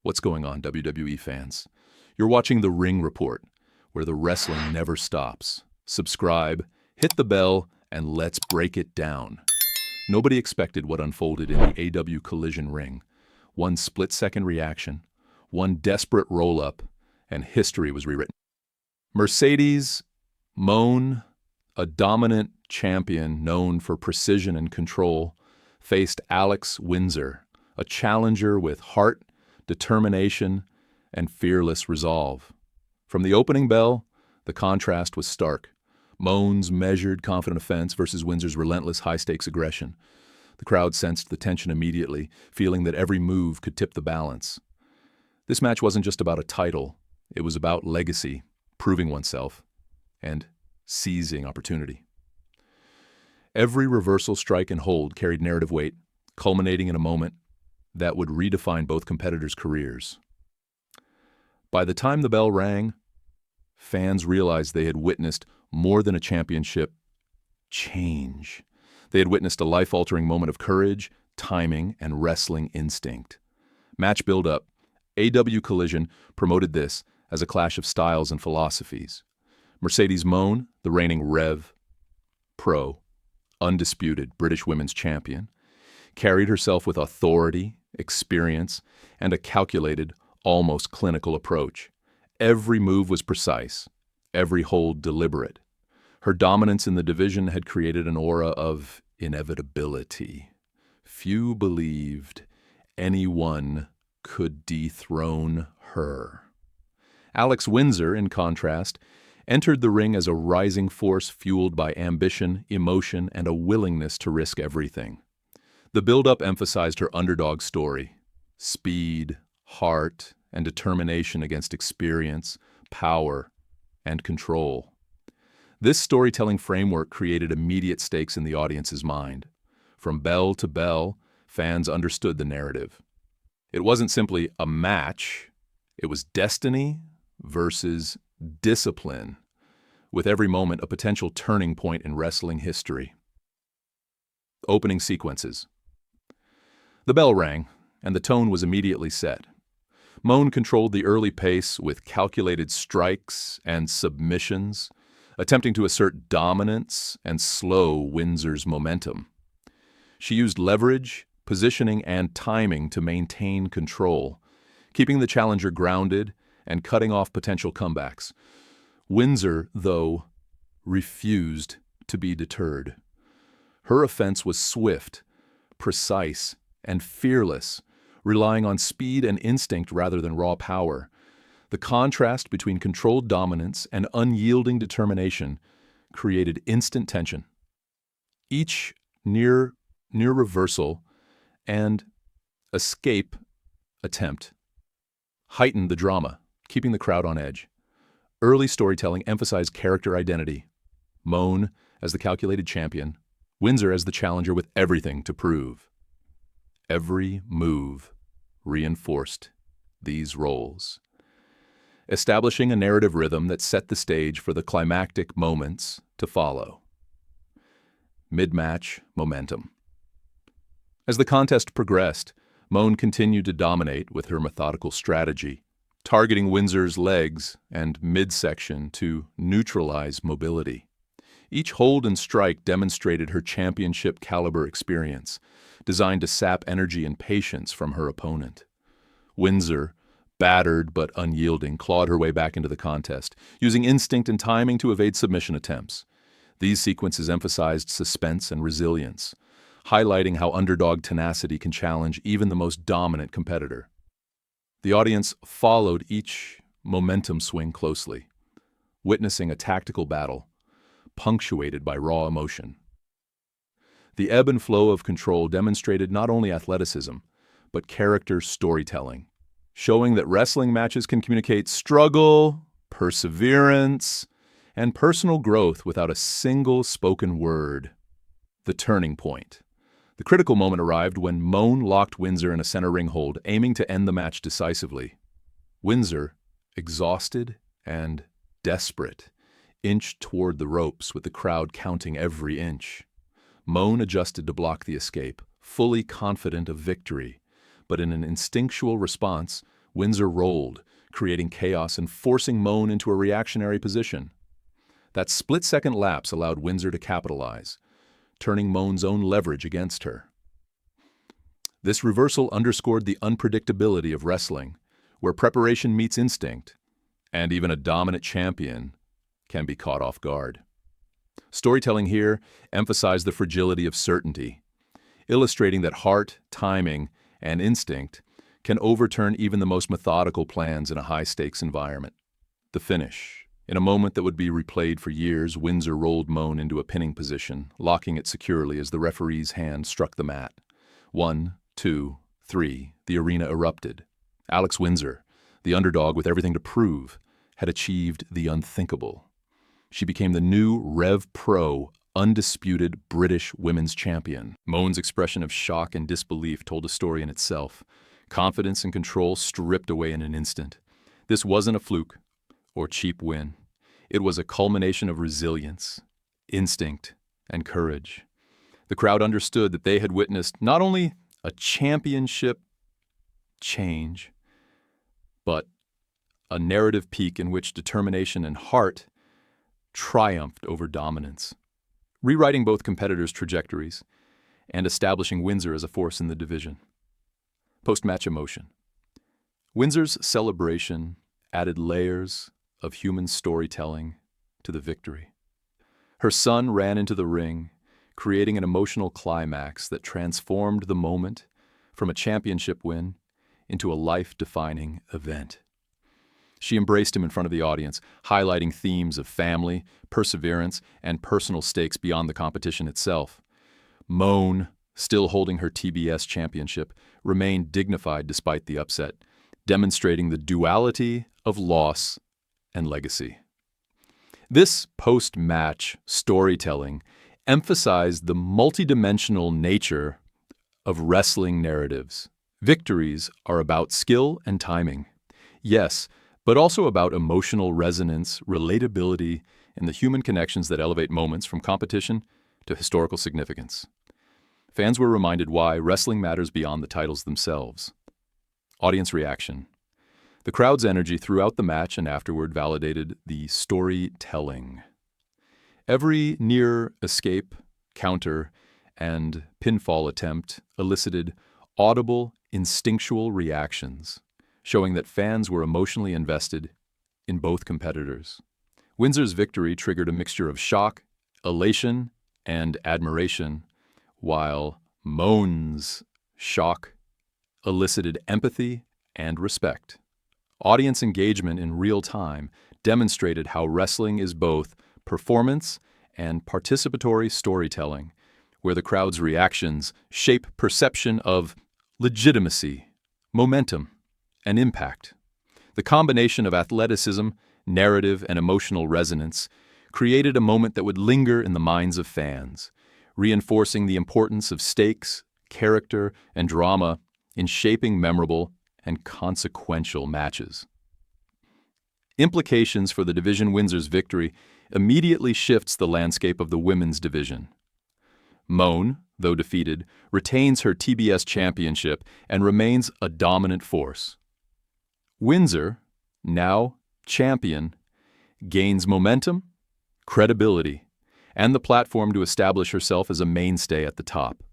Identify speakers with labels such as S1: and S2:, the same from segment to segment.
S1: What's going on, WWE fans? You're watching The Ring Report, where the wrestling never stops. Subscribe, hit the bell, and let's break it down. Nobody expected what unfolded in the AEW Collision ring. One split-second reaction, one desperate roll-up, and history was rewritten. Mercedes Moné, a dominant champion known for precision and control, faced Alex Windsor, a challenger with heart, determination, and fearless resolve. From the opening bell, the contrast was stark. Moné's measured, confident offense versus Windsor's relentless, high-stakes aggression. The crowd sensed the tension immediately, feeling that every move could tip the balance. This match wasn't just about a title. It was about legacy, proving oneself, and seizing opportunity. Every reversal, strike, and hold carried narrative weight, culminating in a moment that would redefine both competitors' careers. By the time the bell rang, fans realized they had witnessed more than a championship change. They had witnessed a life-altering moment of courage, timing, and wrestling instinct. Match build-up, AEW Collision promoted this as a clash of styles and philosophies. Mercedes Moné, the reigning Rev Pro, undisputed British Women's Champion, carried herself with authority, experience, and a calculated, almost clinical approach. Every move was precise, every hold deliberate. Her dominance in the division had created an aura of inevitability. Few believed anyone could dethrone her. Alex Windsor, in contrast, entered the ring as a rising force fueled by ambition, emotion, and a willingness to risk everything. The build-up emphasized her underdog story: speed, heart, and determination against experience, power, and control. This storytelling framework created immediate stakes in the audience's mind. From bell to bell, fans understood the narrative. It wasn't simply a match, it was destiny versus discipline, with every moment a potential turning point in wrestling history. Opening sequences. The bell rang, and the tone was immediately set. Moné controlled the early pace with calculated strikes and submissions, attempting to assert dominance and slow Windsor's momentum. She used leverage, positioning, and timing to maintain control, keeping the challenger grounded and cutting off potential comebacks. Windsor, though, refused to be deterred. Her offense was swift, precise, and fearless, relying on speed and instinct rather than raw power. The contrast between controlled dominance and unyielding determination created instant tension. Each near reversal and escape attempt heightened the drama, keeping the crowd on edge. Early storytelling emphasized character identity. Moné as the calculated champion, Windsor as the challenger with everything to prove. Every move reinforced these roles, establishing a narrative rhythm that set the stage for the climactic moments to follow. Mid-match momentum. As the contest progressed, Moné continued to dominate with her methodical strategy, targeting Windsor's legs and midsection to neutralize mobility. Each hold and strike demonstrated her championship-caliber experience, designed to sap energy and patience from her opponent. Windsor, battered but unyielding, clawed her way back into the contest, using instinct and timing to evade submission attempts. These sequences emphasized suspense and resilience, highlighting how underdog tenacity can challenge even the most dominant competitor. The audience followed each momentum swing closely, witnessing a tactical battle punctuated by raw emotion. The ebb and flow of control demonstrated not only athleticism, but character storytelling, showing that wrestling matches can communicate struggle, perseverance, and personal growth without a single spoken word. The turning point. The critical moment arrived when Moné locked Windsor in a center ring hold, aiming to end the match decisively. Windsor, exhausted and desperate, inched toward the ropes with the crowd counting every inch. Moné adjusted to block the escape, fully confident of victory, but in an instinctual response, Windsor rolled, creating chaos and forcing Moné into a reactionary position. That split-second lapse allowed Windsor to capitalize, turning Moné's own leverage against her. This reversal underscored the unpredictability of wrestling, where preparation meets instinct, and even a dominant champion can be caught off guard. Storytelling here emphasized the fragility of certainty, illustrating that heart, timing, and instinct can overturn even the most methodical plans in a high-stakes environment. The finish. In a moment that would be replayed for years, Windsor rolled Moné into a pinning position, locking it securely as the referee's hand struck the mat. 1, 2, 3, the arena erupted. Alex Windsor, the underdog with everything to prove, had achieved the unthinkable. She became the new Rev Pro, undisputed British women's champion. Moné's expression of shock and disbelief told a story in itself. Confidence and control stripped away in an instant. This wasn't a fluke or cheap win. It was a culmination of resilience, instinct, and courage. The crowd understood that they had witnessed not only a championship change, but a narrative peak in which determination and heart triumphed over dominance, rewriting both competitors' trajectories and establishing Windsor as a force in the division. Post-match emotion. Windsor's celebration added layers of human storytelling to the victory. Her son ran into the ring, creating an emotional climax that transformed the moment from a championship win into a life-defining event. She embraced him in front of the audience, highlighting themes of family, perseverance, and personal stakes beyond the competition itself. Moné, still holding her TBS championship, remained dignified despite the upset, demonstrating the duality of loss and legacy. This post-match storytelling emphasized the multidimensional nature of wrestling narratives. Victories are about skill and timing, yes, but also about emotional resonance, relatability, and the human connections that elevate moments from competition to historical significance. Fans were reminded why wrestling matters beyond the titles themselves. Audience reaction. The crowd's energy throughout the match and afterward validated the storytelling. Every near escape, counter, and pinfall attempt elicited audible, instinctual reactions, showing that fans were emotionally invested in both competitors. Windsor's victory triggered a mixture of shock, elation, and admiration, while Moné's shock elicited empathy and respect. Audience engagement in real time demonstrated how wrestling is both performance and participatory storytelling, where the crowd's reactions shape perception of legitimacy, momentum, and impact. The combination of athleticism, narrative, and emotional resonance created a moment that would linger in the minds of fans, reinforcing the importance of stakes, character, and drama in shaping memorable and consequential matches. Implications for the division. Windsor's victory immediately shifts the landscape of the women's division. Moné, though defeated, retains her TBS championship and remains a dominant force. Windsor, now champion, gains momentum, credibility, and the platform to establish herself as a mainstay at the top.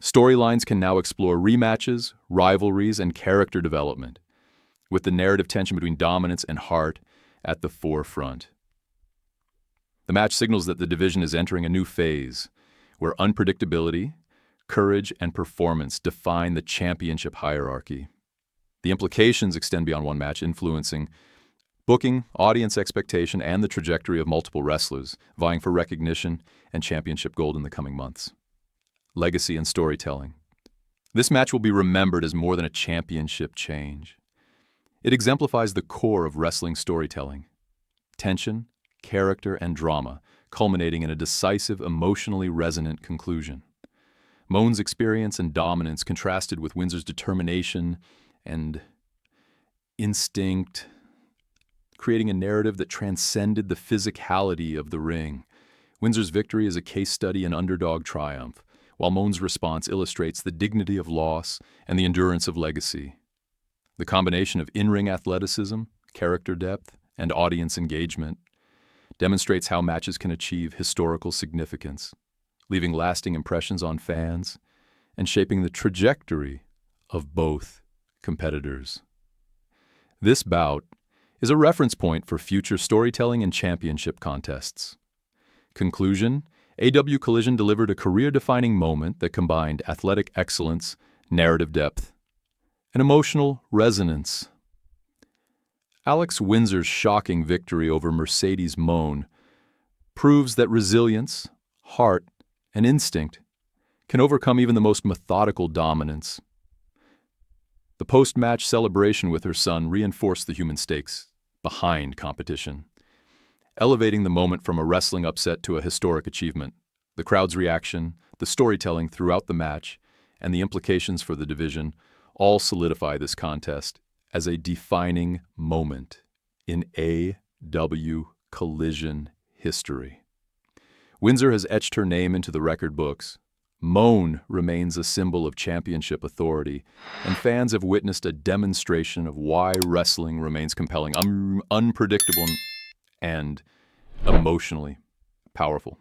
S1: Storylines can now explore rematches, rivalries, and character development, with the narrative tension between dominance and heart at the forefront. The match signals that the division is entering a new phase, where unpredictability, courage, and performance define the championship hierarchy. The implications extend beyond one match, influencing booking, audience expectation, and the trajectory of multiple wrestlers vying for recognition and championship gold in the coming months. Legacy and storytelling. This match will be remembered as more than a championship change. It exemplifies the core of wrestling storytelling: tension, character, and drama, culminating in a decisive, emotionally resonant conclusion. Moné's experience and dominance contrasted with Windsor's determination and instinct, creating a narrative that transcended the physicality of the ring. Windsor's victory is a case study in underdog triumph, while Moné's response illustrates the dignity of loss and the endurance of legacy. The combination of in-ring athleticism, character depth, and audience engagement demonstrates how matches can achieve historical significance, leaving lasting impressions on fans and shaping the trajectory of both competitors. This bout is a reference point for future storytelling and championship contests. Conclusion: AEW Collision delivered a career-defining moment that combined athletic excellence, narrative depth, and emotional resonance. Alex Windsor's shocking victory over Mercedes Moné proves that resilience, heart, and instinct can overcome even the most methodical dominance. The post-match celebration with her son reinforced the human stakes behind competition, elevating the moment from a wrestling upset to a historic achievement. The crowd's reaction, the storytelling throughout the match, and the implications for the division all solidify this contest as a defining moment in AEW Collision history. Windsor has etched her name into the record books. Moné remains a symbol of championship authority, and fans have witnessed a demonstration of why wrestling remains compelling, unpredictable, and emotionally powerful.